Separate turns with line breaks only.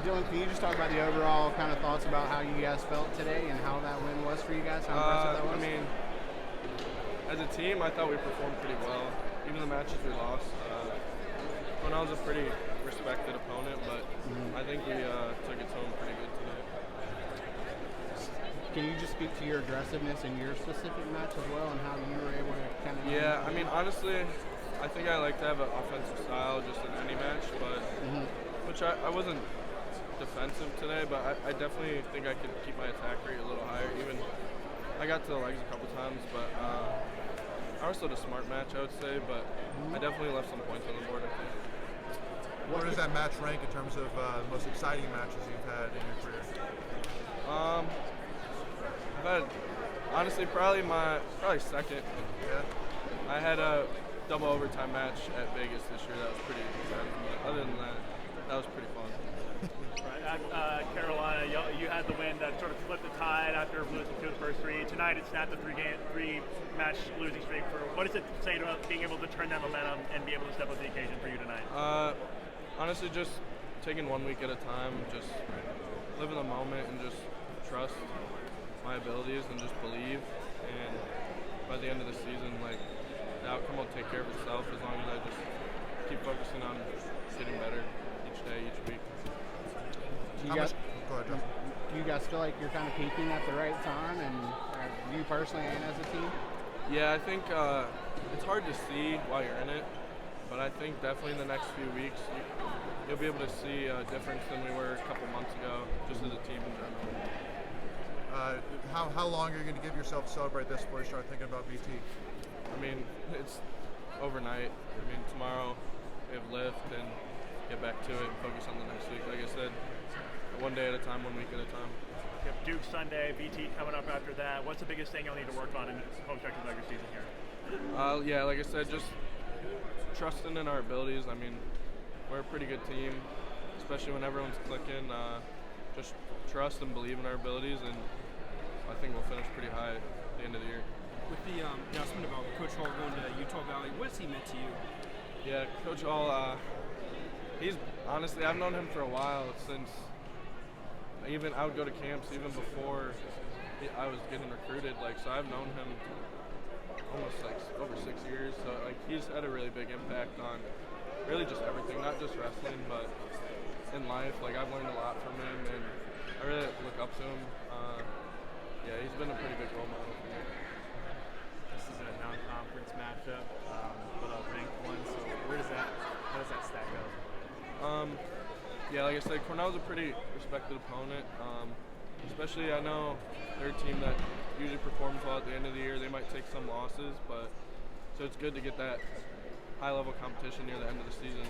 Dylan, can you just talk about the overall kind of thoughts about how you guys felt today and how that win was for you guys? How impressive that was?
I mean, as a team, I thought we performed pretty well. Even the matches we lost. Cornell's a pretty respected opponent, but I think we took it to them pretty good today.
Can you just speak to your aggressiveness in your specific match as well and how you were able to kind of...
Yeah, I mean, honestly, I think I like to have an offensive style just in any match, but which I wasn't defensive today, but I definitely think I could keep my attack rate a little higher. Even I got to the legs a couple times, but I was still a smart match, I would say, but I definitely left some points on the board, I think.
Where does that match rank in terms of the most exciting matches you've had in your career?
I've had, honestly, probably second.
Yeah.
I had a double overtime match at Vegas this year. That was pretty exciting. But other than that, that was pretty fun.
Right. Carolina, you had the win that sort of flipped the tide after losing two of the first three. Tonight it snapped the three-match losing streak. What does it say about being able to turn that momentum and be able to step up the occasion for you tonight?
Honestly, just taking 1 week at a time, just live in the moment and just trust my abilities and just believe. And by the end of the season, like, the outcome will take care of itself as long as I just keep focusing on getting better each day, each week.
Go ahead, Justin.
Do you guys feel like you're kind of peaking at the right time, and you personally and as a team?
Yeah, I think it's hard to see while you're in it, but I think definitely in the next few weeks you'll be able to see a difference than we were a couple months ago, just as a team in general.
How long are you going to give yourself to celebrate this before you start thinking about VT?
I mean, it's overnight. I mean, tomorrow we have lift and get back to it and focus on the next week. Like I said, one day at a time, 1 week at a time.
You have Duke Sunday, VT coming up after that. What's the biggest thing you'll need to work on in the home-stretch of regular season here?
Yeah, like I said, just trusting in our abilities. I mean, we're a pretty good team, especially when everyone's clicking. Just trust and believe in our abilities, and I think we'll finish pretty high at the end of the year.
With the announcement about Coach Hall going to Utah Valley, what has he meant to you?
Yeah, Coach Hall, he's honestly, I've known him for a while, since even I would go to camps even before I was getting recruited. Like, so I've known him almost like over 6 years. So like, he's had a really big impact on really just everything, not just wrestling, but in life. Like, I've learned a lot from him, and I really look up to him. Yeah, he's been a pretty big role model for me.
This is a non-conference matchup, but a ranked one. So how does that stack up?
Yeah, like I said, Cornell's a pretty respected opponent. Especially, I know they're a team that usually performs well at the end of the year. They might take some losses, but so it's good to get that high-level competition near the end of the season.